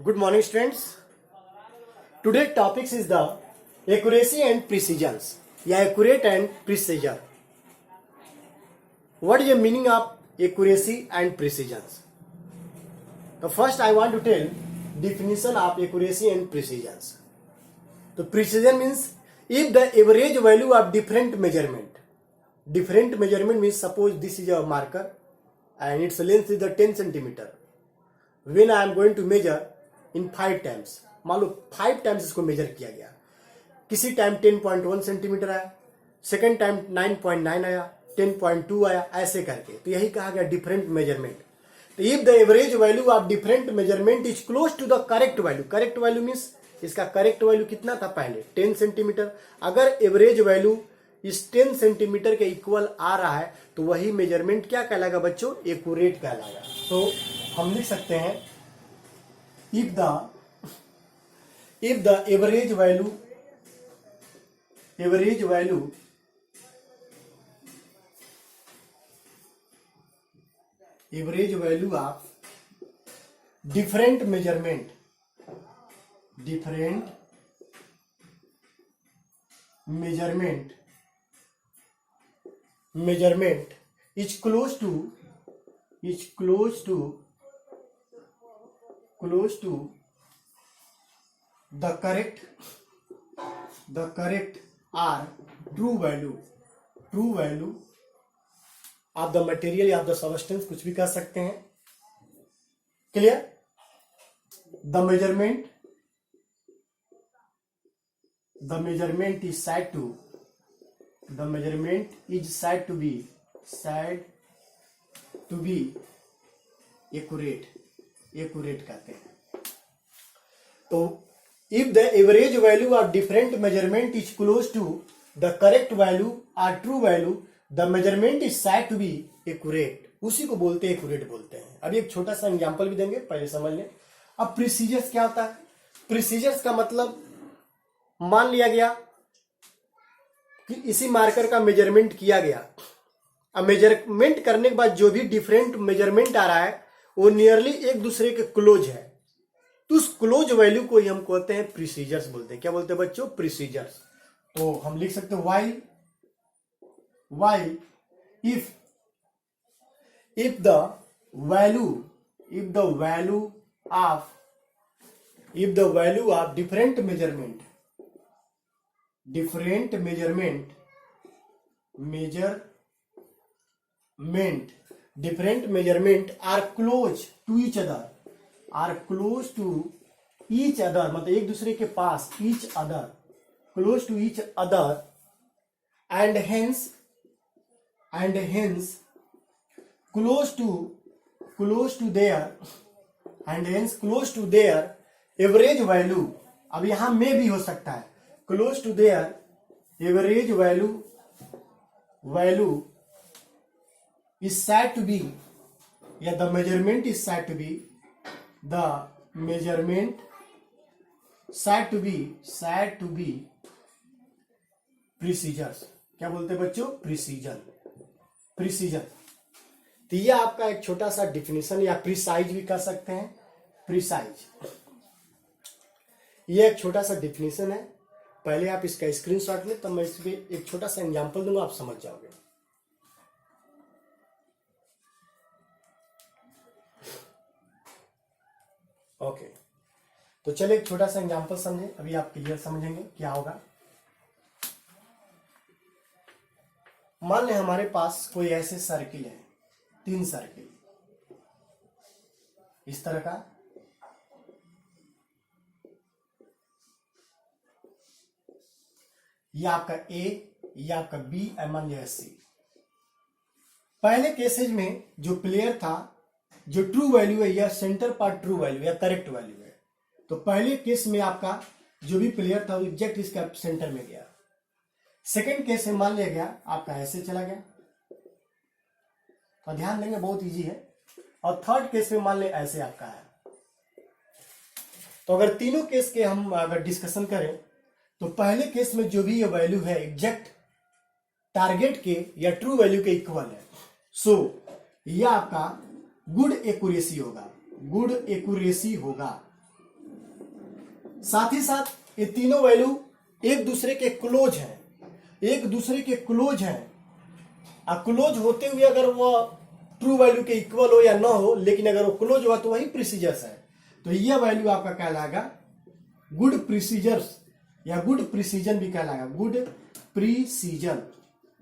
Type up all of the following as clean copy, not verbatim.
Good morning, students. Today topics is the accuracy and precision. Yeah, accurate and precision. What is the meaning of accuracy and precision? The first I want to tell definition of accuracy and precision. So precision means if the average value of different measurement means suppose this is a marker and its length is the 10 centimeter. When I am going to measure in 5 times, मान लो 5 times इसको major किया गया, किसी time 10.1 centimetre आया, second time 9.9 आया, 10.2 आया, ऐसे करके. तो यही कहा गया डिफरेंट मेजरमेंट. तो if the average value of different measurement is close to the correct value. Correct value means इसका करेक्ट वैल्यू कितना था पहले 10 सेंटीमीटर. अगर एवरेज वैल्यू इस 10 सेंटीमीटर के इक्वल आ रहा है तो वही मेजरमेंट क्या कहलाएगा बच्चों? एक्यूरेट कहलाएगा. तो हम लिख सकते हैं if the average value of different measurement is close to the correct or true value of the material of the substance, कुछ भी कह सकते हैं. Clear? the measurement is said to be accurate कहते हैं. तो if the average value of different measurement is close to the correct value or true value, the measurement is said to be accurate. उसी को बोलते हैं accurate बोलते हैं. अभी एक छोटा सा एग्जांपल भी देंगे, पहले समझ लें. अब प्रिसीजर्स क्या होता है? प्रिसीजर्स का मतलब मान लिया गया कि इसी मार्कर का मेजरमेंट किया गया. अब मेजरमेंट करने के बाद जो भी डिफरेंट मेजरमेंट आ रहा है वो नियरली एक दूसरे के क्लोज है, तो उस क्लोज वैल्यू को ही हम कहते हैं प्रिसीजर्स बोलते हैं. क्या बोलते हैं बच्चों? प्रिसीजर्स. तो हम लिख सकते हैं Y if the value of different measurement are close to each other, मतलब एक दूसरे के पास, close to each other and hence close to their average value. अब यहां में भी हो सकता है, close to their average value is said to be, या the measurement is said to be प्रिसीजर्स. क्या बोलते हैं बच्चों? प्रिसीजन. तो ये आपका एक छोटा सा डिफिनेशन, या प्रिसाइज भी कह सकते हैं. प्रिसाइज ये एक छोटा सा डिफिनेशन है. पहले आप इसका स्क्रीनशॉट लें, तब मैं इस पे एक छोटा सा एग्जांपल दूंगा, आप समझ जाओगे. ओके, तो चलिए एक छोटा सा एग्जांपल समझे, अभी आप क्लियर समझेंगे क्या होगा. मान लें हमारे पास कोई ऐसे सर्किल है, 3 सर्किल इस तरह का. यह आपका ए, यह आपका बी, मान लिया सी. पहले केसेज में जो प्लेयर था, जो ट्रू वैल्यू है, यह सेंटर पार्ट ट्रू वैल्यू या करेक्ट वैल्यू है. तो पहले केस में आपका जो भी प्लेयर था वो एग्जैक्ट इसका सेंटर में गया. सेकेंड केस में मान लिया गया आपका ऐसे चला गया, तो ध्यान देंगे बहुत इजी है. और थर्ड केस में मान ले ऐसे आपका है. तो अगर तीनों केस के हम अगर डिस्कशन करें तो पहले केस में जो भी ये वैल्यू है एग्जैक्ट टारगेट के या ट्रू वैल्यू के इक्वल है. सो यह आपका गुड एक्यूरेसी होगा. साथ ही साथ ये तीनों वैल्यू एक दूसरे के क्लोज हैं, एक दूसरे के क्लोज हैं। क्लोज होते हुए अगर वह ट्रू वैल्यू के इक्वल हो या ना हो, लेकिन अगर वो क्लोज हुआ तो वही प्रिसीजर्स है। तो यह वैल्यू आपका कहलाएगा गुड प्रिसीजर्स या गुड प्रिसीजन भी कहलाएगा, गुड प्रिसीजन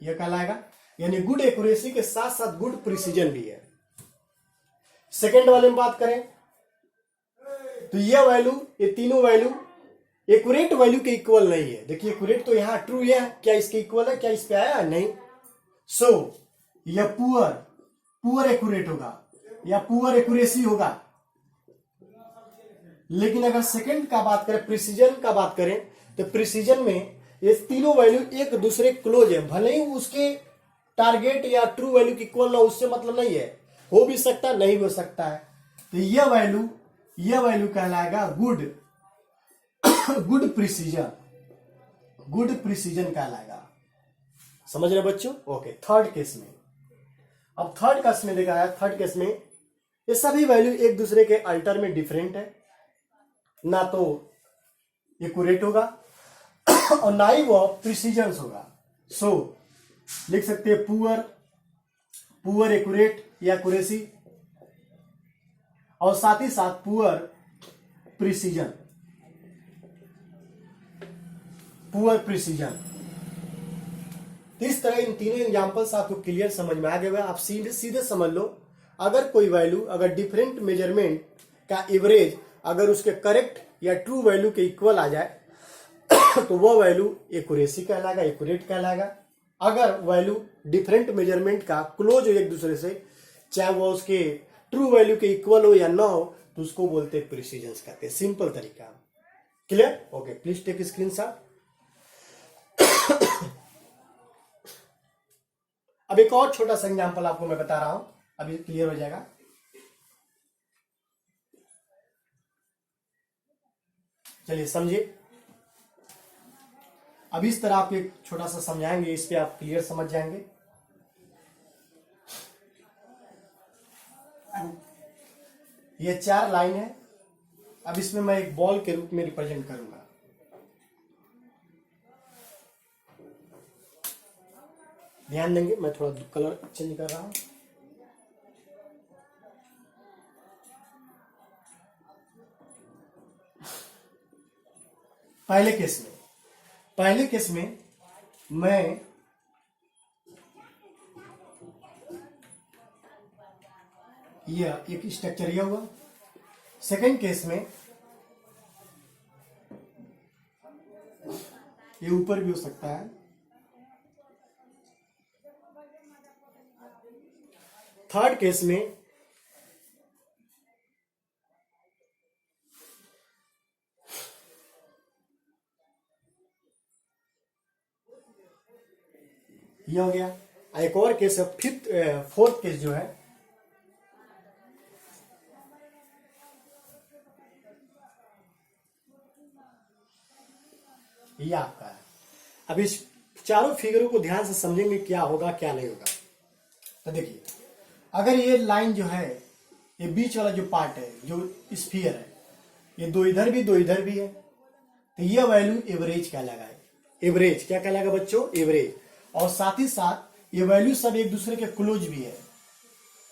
यह कहलाएगा, यानी गुड एक्यूरेसी के साथ साथ गुड प्रिसीजन भी है। सेकेंड वाले में बात करें तो यह वैल्यू, ये तीनों वैल्यू एक्यूरेट वैल्यू के इक्वल नहीं है। देखिए एक्यूरेट तो यहां ट्रू है, क्या इसके इक्वल है, क्या इस पे आया? नहीं। सो यह पुअर एक्यूरेट होगा या पुअर एक्यूरेसी होगा। लेकिन अगर सेकंड का बात करें, प्रिसीजन का बात करें, तो प्रिसीजन में ये तीनों वैल्यू एक दूसरे क्लोज है, भले ही उसके टारगेट या ट्रू वैल्यू की इक्वल ना, उससे मतलब नहीं है, हो भी सकता है, नहीं हो सकता है। तो यह वैल्यू कहलाएगा गुड प्रिसीजन, गुड प्रिसीजन कहलाएगा। समझ रहे बच्चों? ओके। थर्ड केस में, अब थर्ड केस में देखा है, थर्ड केस में ये सभी वैल्यू एक दूसरे के अल्टर में डिफरेंट है, ना तो एक्यूरेट होगा और ना ही वो प्रिसीजन होगा। सो लिख सकते हैं पुअर एक्यूरेट या एक्यूरेसी, और साथ ही साथ पुअर प्रिसीजन, पुअर प्रिसीजन। तो इस तरह इन तीनों एग्जांपल्स आपको क्लियर समझ में आ गए। आप सीधे समझ लो, अगर कोई वैल्यू, अगर डिफरेंट मेजरमेंट का एवरेज अगर उसके करेक्ट या ट्रू वैल्यू के इक्वल आ जाए तो वह वैल्यू एक्यूरेसी कहलाएगा, एक्यूरेट कहलाएगा। अगर वैल्यू डिफरेंट मेजरमेंट का क्लोज हो एक दूसरे से, चाहे वो उसके ट्रू वैल्यू के इक्वल हो या ना हो, तो उसको बोलते हैं प्रिसीजन कहते हैं। सिंपल तरीका। Clear? Okay, please take screenshot. अब एक और छोटा सा एग्जांपल आपको मैं बता रहा हूं, अभी क्लियर हो जाएगा। चलिए समझिए। अब इस तरह आप एक छोटा सा समझाएंगे, इस पे आप क्लियर समझ जाएंगे। ये 4 लाइन है। अब इसमें मैं एक बॉल के रूप में रिप्रेजेंट करूंगा। ध्यान देंगे, मैं थोड़ा कलर चेंज कर रहा हूं। पहले केस में मैं यह एक स्ट्रक्चर यह हुआ। सेकंड केस में ये ऊपर भी हो सकता है। थर्ड केस में ये हो गया। एक और केस है, फोर्थ केस जो है, ये आपका है। अब इस चारों फिगरों को ध्यान से समझेंगे, क्या होगा क्या नहीं होगा। तो देखिए, अगर ये लाइन जो है, ये बीच वाला जो पार्ट है, जो स्फीयर है, ये दो इधर भी दो इधर भी है, तो ये वैल्यू एवरेज कहलाएगा। एवरेज क्या कहलाएगा बच्चों? एवरेज। और साथ ही साथ ये वैल्यू सब एक दूसरे के क्लोज भी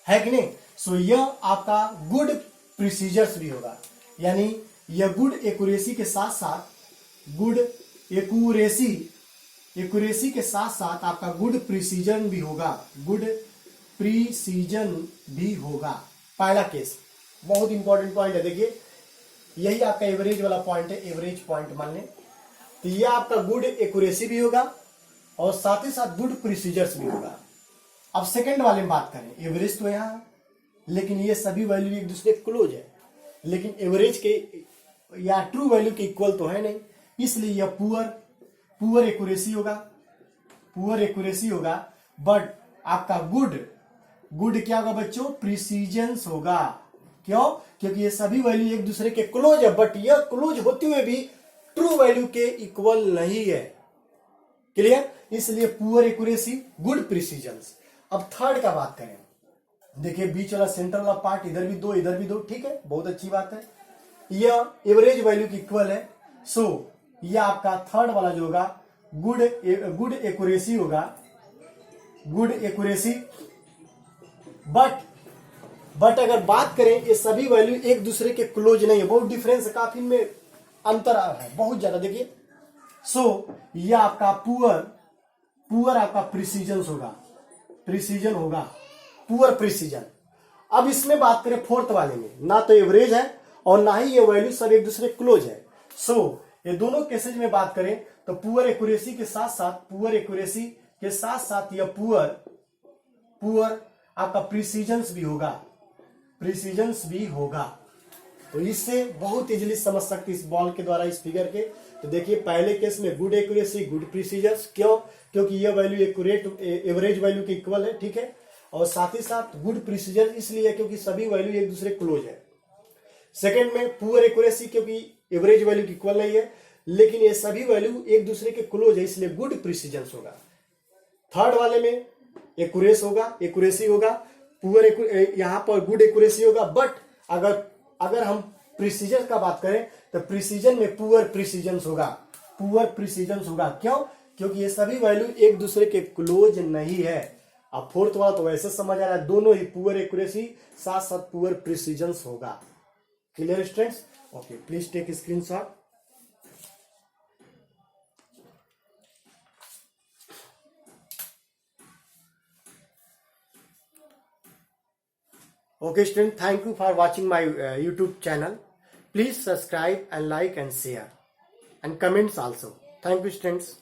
है कि नहीं? सो यह आपका गुड प्रिसीजर्स भी होगा, यानी यह गुड एक्यूरेसी के साथ साथ गुड एक्यूरेसी के साथ साथ आपका गुड प्रिसीजन भी होगा, गुड प्रिसीजन भी होगा। पहला केस बहुत इंपॉर्टेंट पॉइंट है। देखिए, यही आपका एवरेज वाला पॉइंट है, एवरेज पॉइंट मान लें। तो यह आपका गुड एक्यूरेसी भी होगा और साथ ही साथ गुड प्रिसीजर्स भी होगा। अब सेकंड वाले में बात करें, एवरेज तो यहां है, लेकिन ये सभी वैल्यू एक दूसरे क्लोज है, लेकिन एवरेज के या ट्रू वैल्यू के इक्वल तो है नहीं, इसलिए यह पुअर एक्यूरेसी होगा, पुअर एक्यूरेसी होगा। बट आपका गुड क्या होगा बच्चों? प्रिसीजंस होगा। क्यों? क्योंकि ये सभी वैल्यू एक दूसरे के क्लोज है, बट यह क्लोज होते हुए भी ट्रू वैल्यू के इक्वल नहीं है। क्लियर? इसलिए पुअर एक्यूरेसी, गुड प्रिसीजंस। अब थर्ड का बात करें, देखिए बीच वाला सेंटर वाला पार्ट, इधर भी दो इधर भी दो, ठीक है, बहुत अच्छी बात है। यह एवरेज वैल्यू की इक्वल है। सो यह आपका थर्ड वाला जो होगा गुड एक्यूरेसी होगा, गुड एक्यूरेसी। बट अगर बात करें ये सभी वैल्यू एक दूसरे के क्लोज नहीं है, बहुत डिफरेंस है, काफी में अंतर है बहुत ज्यादा। देखिए सो यह आपका पुअर आपका प्रिसीजन होगा, पुअर प्रिसीजन। अब इसमें बात करें फोर्थ वाले में, ना तो एवरेज है और ना ही ये वैल्यू सब एक दूसरे क्लोज है। सो ये दोनों केसेज में बात करें तो पुअर एक्यूरेसी के साथ साथ यह पुअर आपका प्रिसीजंस भी होगा। तो इससे बहुत इजीली समझ सकते इस बॉल के द्वारा, इस फिगर के। तो देखिए पहले केस में गुड एक्यूरेसी, गुड प्रिसीजंस, क्यों? क्योंकि यह वैल्यू एक्यूरेट एवरेज वैल्यू के इक्वल है, ठीक है। और साथ ही साथ गुड प्रिसीजन इसलिए क्योंकि सभी वैल्यू एक दूसरे क्लोज है। सेकंड में पुअर एक्यूरेसी क्योंकि एवरेज वैल्यू की इक्वल नहीं है, लेकिन ये सभी वैल्यू एक दूसरे के क्लोज है, इसलिए गुड प्रिसीजन होगा। थर्ड वाले में एक्यूरेसी होगा, पुअर यहां पर गुड एक्यूरेसी होगा। बट अगर हम प्रिसीजन का बात करें तो प्रिसीजन में पुअर प्रिसीजन होगा। क्यों? क्योंकि ये सभी वैल्यू एक दूसरे के क्लोज नहीं है। अब फोर्थ वाला तो वैसे समझ आ रहा है, दोनों ही पुअर एक्यूरेसी साथ साथ पुअर प्रिसीजन होगा। Clear students? Okay, please take screenshot. Okay student, thank you for watching my YouTube channel. Please subscribe and like and share and comments also. Thank you students.